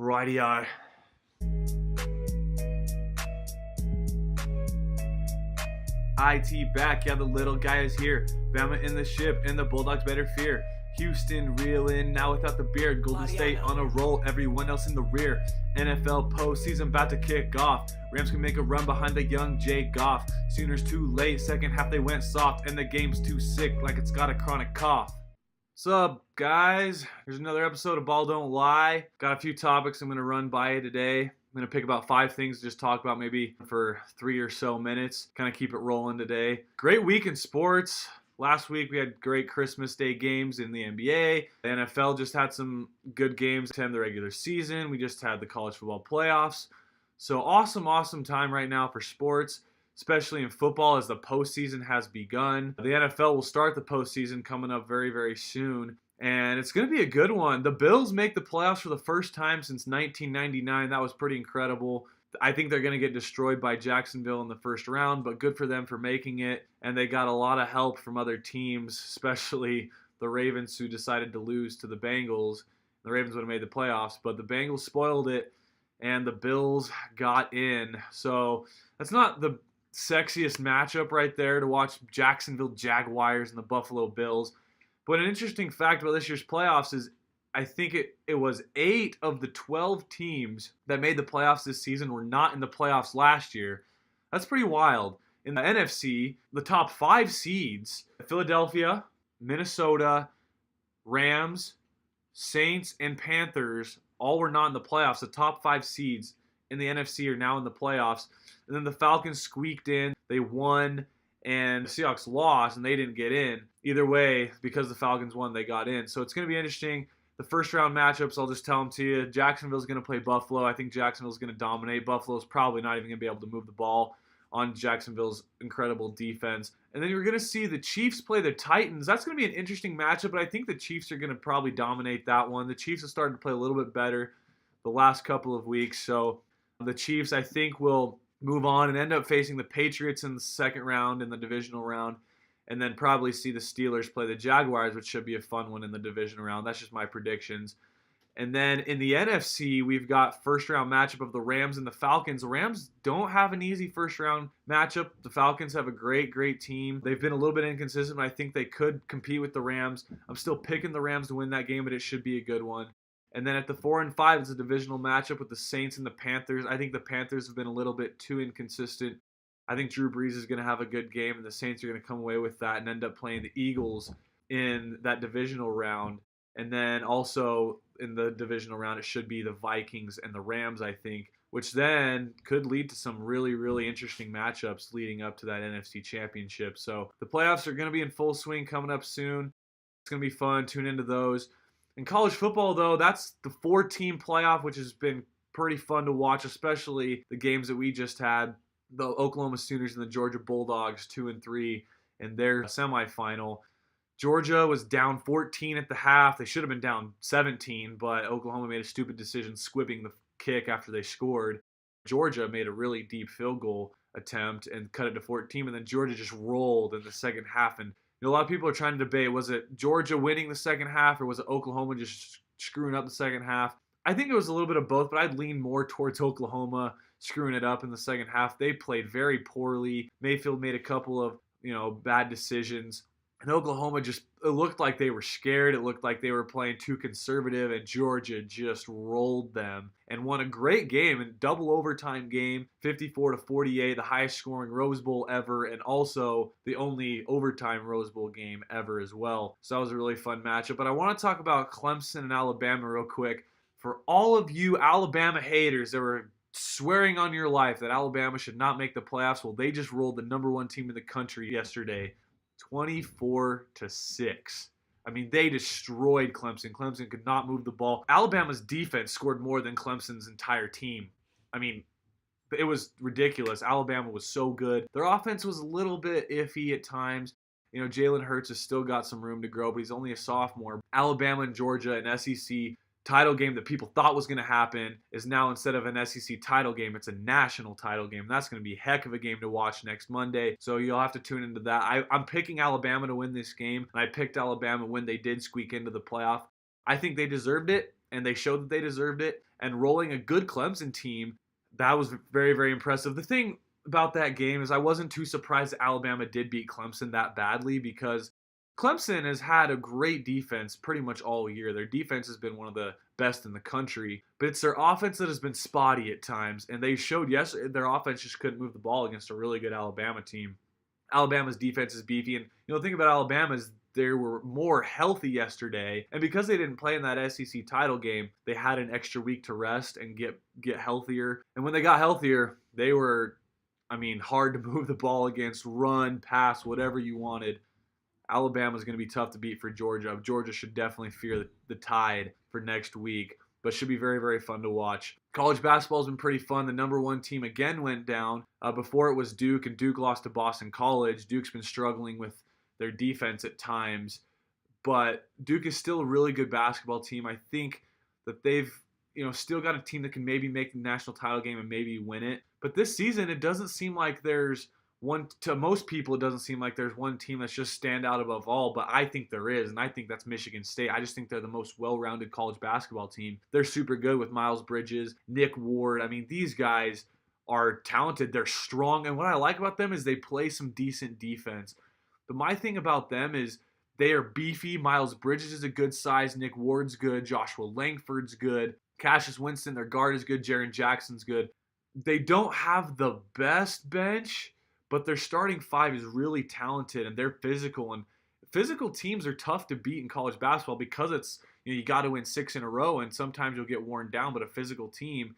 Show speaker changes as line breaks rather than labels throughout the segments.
Righty-o. IT back, yeah, the little guy is here. Bama in the ship, and the Bulldogs better fear. Houston reeling, now without the beard. Golden State on a roll, everyone else in the rear. NFL postseason about to kick off. Rams can make a run behind the young Jay Goff. Sooners too late, second half they went soft, and the game's too sick like it's got a chronic cough. What's up, guys? Here's another episode of Ball Don't Lie. Got a few topics I'm going to run by you today. I'm going to pick about 5 things to just talk about maybe for 3 or so minutes. Kind of keep it rolling today. Great week in sports. Last week we had great Christmas Day games in the NBA. The NFL just had some good games to end the regular season. We just had the college football playoffs. So awesome time right now for sports, especially in football as the postseason has begun. The NFL will start the postseason coming up very soon, and it's going to be a good one. The Bills make the playoffs for the first time since 1999. That was pretty incredible. I think they're going to get destroyed by Jacksonville in the first round, but good for them for making it, and they got a lot of help from other teams, especially the Ravens, who decided to lose to the Bengals. The Ravens would have made the playoffs, but the Bengals spoiled it, and the Bills got in. So that's not the sexiest matchup right there to watch, Jacksonville Jaguars and the Buffalo Bills. But an interesting fact about this year's playoffs is I think it was 8 of the 12 teams that made the playoffs this season were not in the playoffs last year. That's pretty wild. In the NFC, the top 5 seeds, Philadelphia, Minnesota, Rams, Saints, and Panthers, all were not in the playoffs. The top 5 seeds in the NFC are now in the playoffs. And then the Falcons squeaked in. They won, and the Seahawks lost, and they didn't get in. Either way, because the Falcons won, they got in. So it's going to be interesting. The first round matchups, I'll just tell them to you. Jacksonville's going to play Buffalo. I think Jacksonville's going to dominate. Buffalo's probably not even going to be able to move the ball on Jacksonville's incredible defense. And then you're going to see the Chiefs play the Titans. That's going to be an interesting matchup, but I think the Chiefs are going to probably dominate that one. The Chiefs have started to play a little bit better the last couple of weeks. So the Chiefs, I think, will move on and end up facing the Patriots in the second round, in the divisional round, and then probably see the Steelers play the Jaguars, which should be a fun one in the divisional round. That's just my predictions. And then in the NFC, we've got first-round matchup of the Rams and the Falcons. The Rams don't have an easy first-round matchup. The Falcons have a great team. They've been a little bit inconsistent, but I think they could compete with the Rams. I'm still picking the Rams to win that game, but it should be a good one. And then at the 4 and 5, it's a divisional matchup with the Saints and the Panthers. I think the Panthers have been a little bit too inconsistent. I think Drew Brees is going to have a good game, and the Saints are going to come away with that and end up playing the Eagles in that divisional round. And then also in the divisional round, it should be the Vikings and the Rams, I think, which then could lead to some really interesting matchups leading up to that NFC Championship. So the playoffs are going to be in full swing coming up soon. It's going to be fun. Tune into those. In college football, though, that's the 4-team playoff, which has been pretty fun to watch, especially the games that we just had. The Oklahoma Sooners and the Georgia Bulldogs, 2-3 in their semifinal. Georgia was down 14 at the half. They should have been down 17, but Oklahoma made a stupid decision squibbing the kick after they scored. Georgia made a really deep field goal attempt and cut it to 14, and then Georgia just rolled in the second half. And a lot of people are trying to debate, was it Georgia winning the second half or was it Oklahoma just screwing up the second half? I think it was a little bit of both, but I'd lean more towards Oklahoma screwing it up in the second half. They played very poorly. Mayfield made a couple of, bad decisions. And Oklahoma it looked like they were scared. It looked like they were playing too conservative, and Georgia just rolled them and won a great game, and double overtime game, 54-48, the highest scoring Rose Bowl ever, and also the only overtime Rose Bowl game ever as well. So that was a really fun matchup. But I want to talk about Clemson and Alabama real quick. For all of you Alabama haters that were swearing on your life that Alabama should not make the playoffs, well, they just rolled the number 1 team in the country yesterday, 24-6. I mean, they destroyed Clemson. Clemson could not move the ball. Alabama's defense scored more than Clemson's entire team. I mean, it was ridiculous. Alabama was so good. Their offense was a little bit iffy at times. Jalen Hurts has still got some room to grow, but he's only a sophomore. Alabama and Georgia, an SEC title game that people thought was going to happen, is now, instead of an SEC title game, it's a national title game. That's going to be a heck of a game to watch next Monday, so you'll have to tune into that. I'm picking Alabama to win this game, and I picked Alabama when they did squeak into the playoff. I think they deserved it. and they showed that they deserved it. And rolling a good Clemson team, that was very, very impressive. The thing about that game is I wasn't too surprised that Alabama did beat Clemson that badly, because Clemson has had a great defense pretty much all year. Their defense has been one of the best in the country, but it's their offense that has been spotty at times, and they showed yesterday their offense just couldn't move the ball against a really good Alabama team. Alabama's defense is beefy, and the thing about Alabama is they were more healthy yesterday, and because they didn't play in that SEC title game, they had an extra week to rest and get healthier. And when they got healthier, they were, hard to move the ball against, run, pass, whatever you wanted. Alabama's going to be tough to beat for Georgia. Georgia should definitely fear the Tide for next week, but should be very, very fun to watch. College basketball has been pretty fun. The number one team again went down. Before it was Duke, and Duke lost to Boston College. Duke's been struggling with their defense at times, but Duke is still a really good basketball team. I think that they've still got a team that can maybe make the national title game and maybe win it. But this season, it doesn't seem like there's one, to most people, it doesn't seem like there's one team that's just stand out above all, but I think there is, and I think that's Michigan State. I just think they're the most well-rounded college basketball team. They're super good with Miles Bridges, Nick Ward. These guys are talented. They're strong, and what I like about them is they play some decent defense. But my thing about them is they are beefy. Miles Bridges is a good size. Nick Ward's good. Joshua Langford's good. Cassius Winston, their guard, is good. Jaren Jackson's good. They don't have the best bench, but their starting five is really talented, and they're physical. And physical teams are tough to beat in college basketball because it's, you got to win 6 in a row, and sometimes you'll get worn down. But a physical team,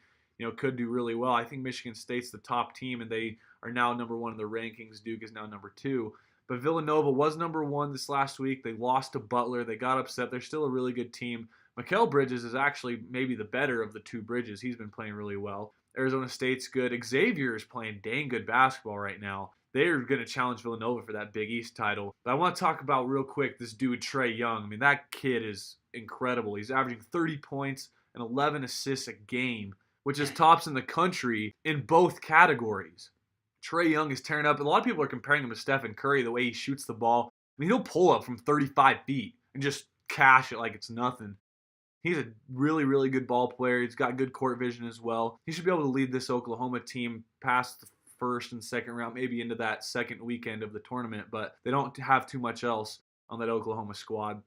could do really well. I think Michigan State's the top team, and they are now number 1 in the rankings. Duke is now number 2. But Villanova was number 1 this last week. They lost to Butler. They got upset. They're still a really good team. Mikal Bridges is actually maybe the better of the 2 Bridges. He's been playing really well. Arizona State's good. Xavier is playing dang good basketball right now. They're going to challenge Villanova for that Big East title. But I want to talk about real quick this dude, Trae Young. That kid is incredible. He's averaging 30 points and 11 assists a game, which is tops in the country in both categories. Trae Young is tearing up. A lot of people are comparing him to Stephen Curry, the way he shoots the ball. He'll pull up from 35 feet and just cash it like it's nothing. He's a really, really good ball player. He's got good court vision as well. He should be able to lead this Oklahoma team past the first and second round, maybe into that second weekend of the tournament, but they don't have too much else on that Oklahoma squad.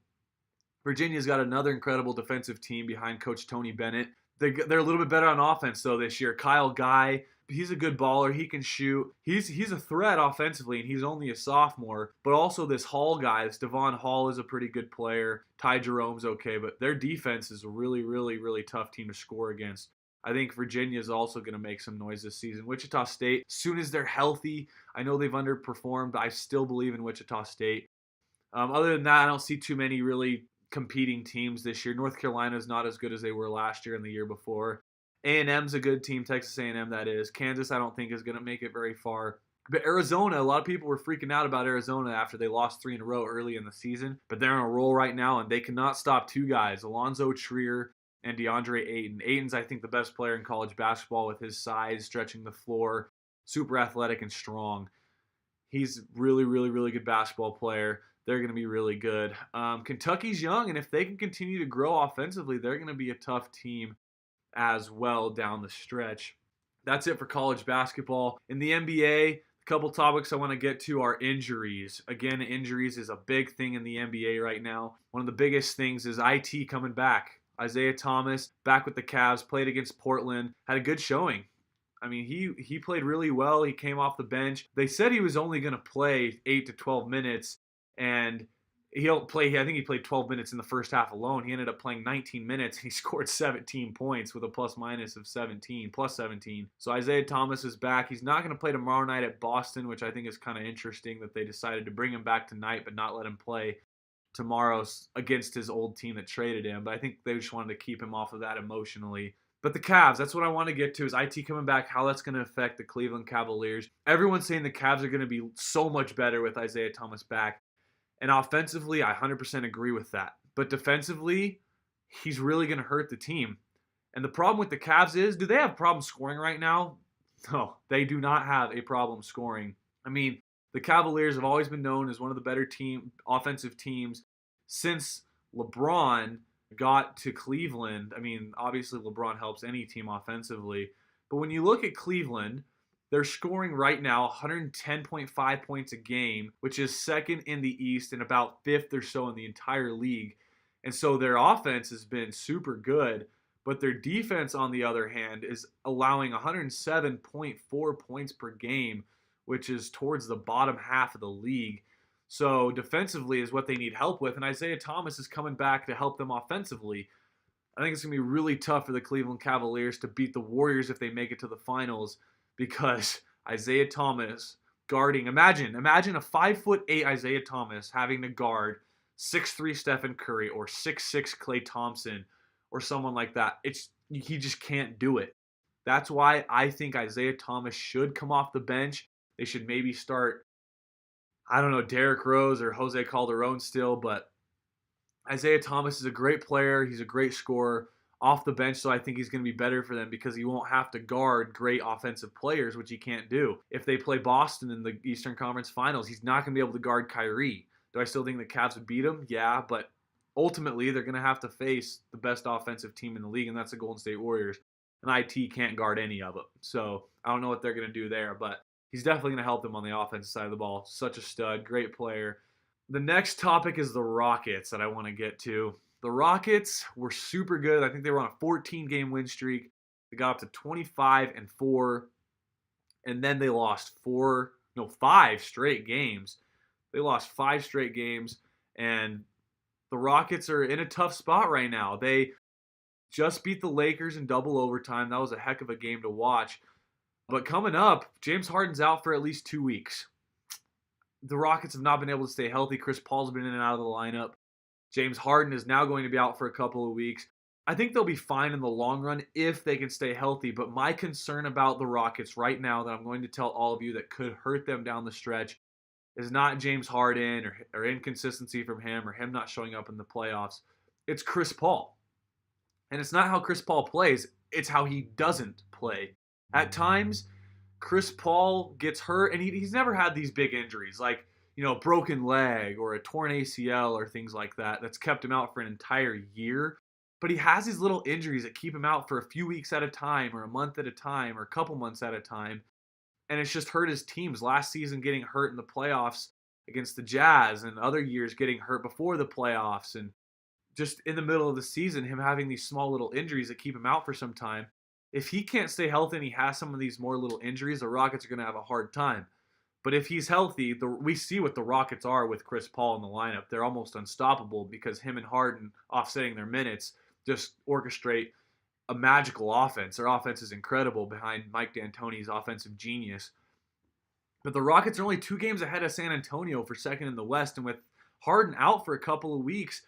Virginia's got another incredible defensive team behind Coach Tony Bennett. They're a little bit better on offense, though, this year. Kyle Guy, he's a good baller. He can shoot. He's a threat offensively, and he's only a sophomore. But also this Hall guy, this Devon Hall, is a pretty good player. Ty Jerome's okay, but their defense is a really, really, really tough team to score against. I think Virginia is also going to make some noise this season. Wichita State, as soon as they're healthy, I know they've underperformed, but I still believe in Wichita State. Other than that, I don't see too many really competing teams this year. North Carolina is not as good as they were last year and the year before. A&M's a good team, Texas A&M that is. Kansas I don't think is going to make it very far. But Arizona, a lot of people were freaking out about Arizona after they lost 3 in a row early in the season. But they're on a roll right now, and they cannot stop 2 guys, Alonzo Trier and DeAndre Ayton. Ayton's, I think, the best player in college basketball with his size, stretching the floor, super athletic and strong. He's really, really, really good basketball player. They're going to be really good. Kentucky's young, and if they can continue to grow offensively, they're going to be a tough team as well down the stretch. That's it for college basketball. In the NBA, a couple topics I want to get to are injuries. Again, injuries is a big thing in the NBA right now. One of the biggest things is IT coming back. Isaiah Thomas, back with the Cavs, played against Portland, had a good showing. He played really well. He came off the bench. They said he was only going to play 8 to 12 minutes, and he'll play. I think he played 12 minutes in the first half alone. He ended up playing 19 minutes. He scored 17 points with a plus-minus of 17, plus 17. So Isaiah Thomas is back. He's not going to play tomorrow night at Boston, which I think is kind of interesting that they decided to bring him back tonight but not let him play tomorrow against his old team that traded him. But I think they just wanted to keep him off of that emotionally. But the Cavs, that's what I want to get to, is IT coming back, how that's going to affect the Cleveland Cavaliers. Everyone's saying the Cavs are going to be so much better with Isaiah Thomas back. And offensively, I 100% agree with that. But defensively, he's really going to hurt the team. And the problem with the Cavs is, do they have problems scoring right now? No, they do not have a problem scoring. The Cavaliers have always been known as one of the better offensive teams since LeBron got to Cleveland, I mean, obviously LeBron helps any team offensively, but when you look at Cleveland, they're scoring right now 110.5 points a game, which is second in the East and about fifth or so in the entire league. And so their offense has been super good, but their defense, on the other hand, is allowing 107.4 points per game, which is towards the bottom half of the league. So defensively is what they need help with, and Isaiah Thomas is coming back to help them offensively. I think it's going to be really tough for the Cleveland Cavaliers to beat the Warriors if they make it to the finals, because Isaiah Thomas guarding, imagine a 5'8" Isaiah Thomas having to guard 6'3" Stephen Curry or 6'6" Klay Thompson or someone like that. He just can't do it. That's why I think Isaiah Thomas should come off the bench. They should maybe start, I don't know, Derrick Rose or Jose Calderon still, but Isaiah Thomas is a great player. He's a great scorer off the bench, so I think he's going to be better for them because he won't have to guard great offensive players, which he can't do. If they play Boston in the Eastern Conference Finals, he's not going to be able to guard Kyrie. Do I still think the Cavs would beat him? Yeah, but ultimately they're going to have to face the best offensive team in the league, and that's the Golden State Warriors. And IT can't guard any of them. So I don't know what they're going to do there, but he's definitely going to help them on the offensive side of the ball. Such a stud, great player. The next topic is the Rockets that I want to get to. The Rockets were super good. I think they were on a 14-game win streak. They got up to 25-4, and then they lost 5 straight games. They lost 5 straight games, and the Rockets are in a tough spot right now. They just beat the Lakers in double overtime. That was a heck of a game to watch. But coming up, James Harden's out for at least 2 weeks. The Rockets have not been able to stay healthy. Chris Paul's been in and out of the lineup. James Harden is now going to be out for a couple of weeks. I think they'll be fine in the long run if they can stay healthy. But my concern about the Rockets right now that I'm going to tell all of you that could hurt them down the stretch is not James Harden or inconsistency from him or him not showing up in the playoffs. It's Chris Paul. And it's not how Chris Paul plays. It's how he doesn't play. At times, Chris Paul gets hurt, and he's never had these big injuries like, broken leg or a torn ACL or things like that that's kept him out for an entire year. But he has these little injuries that keep him out for a few weeks at a time or a month at a time or a couple months at a time. And it's just hurt his teams. Last season getting hurt in the playoffs against the Jazz, and other years getting hurt before the playoffs, and just in the middle of the season, him having these small little injuries that keep him out for some time. If he can't stay healthy and he has some of these more little injuries, the Rockets are going to have a hard time. But if he's healthy, we see what the Rockets are with Chris Paul in the lineup. They're almost unstoppable because him and Harden offsetting their minutes just orchestrate a magical offense. Their offense is incredible behind Mike D'Antoni's offensive genius. But the Rockets are only 2 games ahead of San Antonio for second in the West. And with Harden out for a couple of weeks,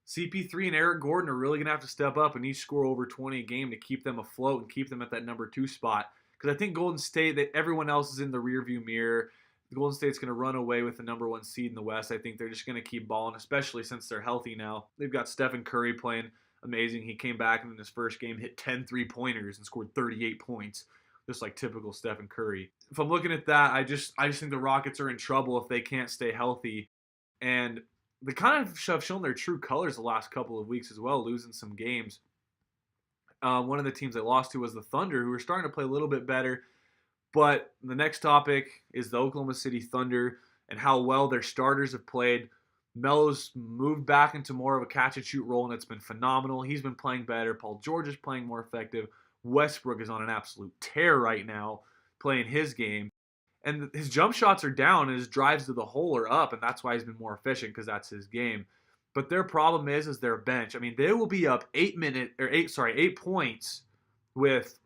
CP3 and Eric Gordon are really going to have to step up and each score over 20 a game to keep them afloat and keep them at that number 2 spot. Because I think Golden State, that everyone else is in the rearview mirror. Golden State's going to run away with the number 1 seed in the West. I think they're just going to keep balling, especially since they're healthy now. They've got Stephen Curry playing amazing. He came back and in his first game hit 10 3-pointers and scored 38 points, just like typical Stephen Curry. If I'm looking at that, I just think the Rockets are in trouble if they can't stay healthy. And they kind of have shown their true colors the last couple of weeks as well, losing some games. One of the teams they lost to was the Thunder, who are starting to play a little bit better. But the next topic is the Oklahoma City Thunder and how well their starters have played. Melo's moved back into more of a catch-and-shoot role, and it's been phenomenal. He's been playing better. Paul George is playing more effective. Westbrook is on an absolute tear right now, playing his game. And his jump shots are down, and his drives to the hole are up, and that's why he's been more efficient because that's his game. But their problem is their bench. I mean, they will be up 8 points with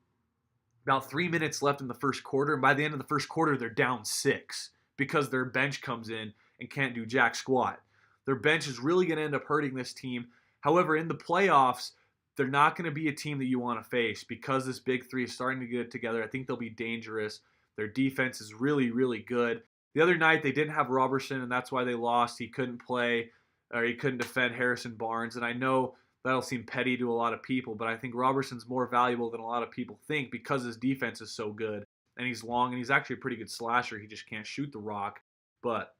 about 3 minutes left in the first quarter, and by the end of the first quarter, they're down 6 because their bench comes in and can't do jack squat. Their bench is really going to end up hurting this team. However, in the playoffs, they're not going to be a team that you want to face because this big three is starting to get it together. I think they'll be dangerous. Their defense is really, really good. The other night, they didn't have Robertson, and that's why they lost. He couldn't play, or he couldn't defend Harrison Barnes. And I know that'll seem petty to a lot of people, but I think Robertson's more valuable than a lot of people think because his defense is so good. And he's long, and he's actually a pretty good slasher. He just can't shoot the rock. But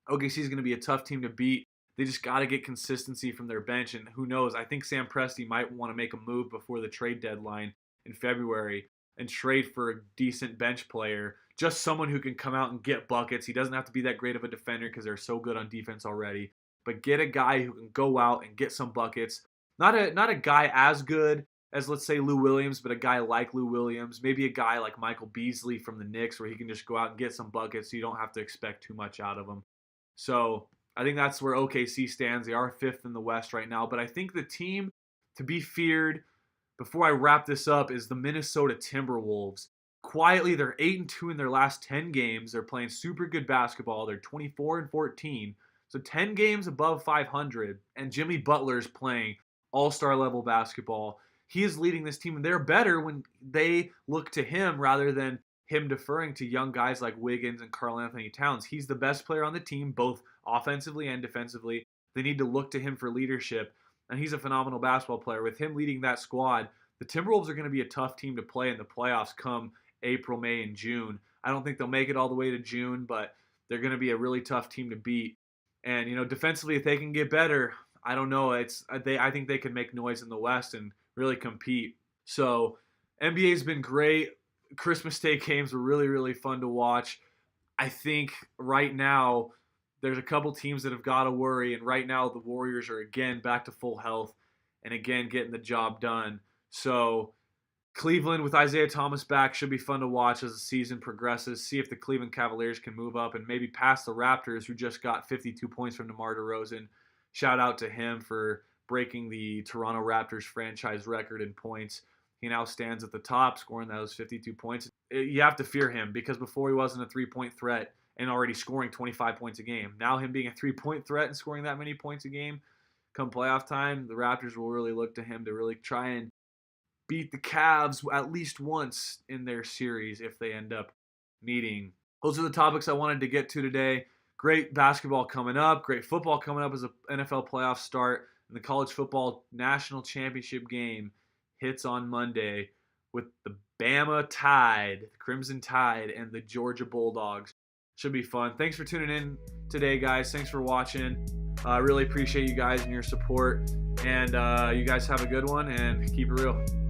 OKC is going to be a tough team to beat. They just got to get consistency from their bench. And who knows? I think Sam Presti might want to make a move before the trade deadline in February and trade for a decent bench player, just someone who can come out and get buckets. He doesn't have to be that great of a defender because they're so good on defense already. But get a guy who can go out and get some buckets. Not a guy as good as, let's say, Lou Williams, but a guy like Lou Williams. Maybe a guy like Michael Beasley from the Knicks where he can just go out and get some buckets so you don't have to expect too much out of him. So I think that's where OKC stands. They are 5th in the West right now. But I think the team to be feared, before I wrap this up, is the Minnesota Timberwolves. Quietly, they're 8-2 in their last 10 games. They're playing super good basketball. They're 24-14. So 10 games above 500. And Jimmy Butler's playing all-star level basketball. He is leading this team, and they're better when they look to him rather than him deferring to young guys like Wiggins and Karl Anthony Towns. He's the best player on the team, both offensively and defensively. They need to look to him for leadership, and he's a phenomenal basketball player. With him leading that squad, the Timberwolves are going to be a tough team to play in the playoffs come April, May, and June. I don't think they'll make it all the way to June, but they're going to be a really tough team to beat. And, defensively, if they can get better, I don't know. I think they can make noise in the West and really compete. So NBA's been great. Christmas Day games were really, really fun to watch. I think right now there's a couple teams that have got to worry, and right now the Warriors are again back to full health and again getting the job done. So Cleveland with Isaiah Thomas back should be fun to watch as the season progresses. See if the Cleveland Cavaliers can move up and maybe pass the Raptors, who just got 52 points from DeMar DeRozan. Shout out to him for breaking the Toronto Raptors franchise record in points. He now stands at the top, scoring those 52 points. You have to fear him because before he wasn't a three-point threat and already scoring 25 points a game. Now him being a three-point threat and scoring that many points a game, come playoff time, the Raptors will really look to him to really try and beat the Cavs at least once in their series if they end up meeting. Those are the topics I wanted to get to today. Great basketball coming up. Great football coming up as the NFL playoffs start. And the college football national championship game hits on Monday with the Bama Tide, the Crimson Tide, and the Georgia Bulldogs. Should be fun. Thanks for tuning in today, guys. Thanks for watching. I really appreciate you guys and your support. And you guys have a good one and keep it real.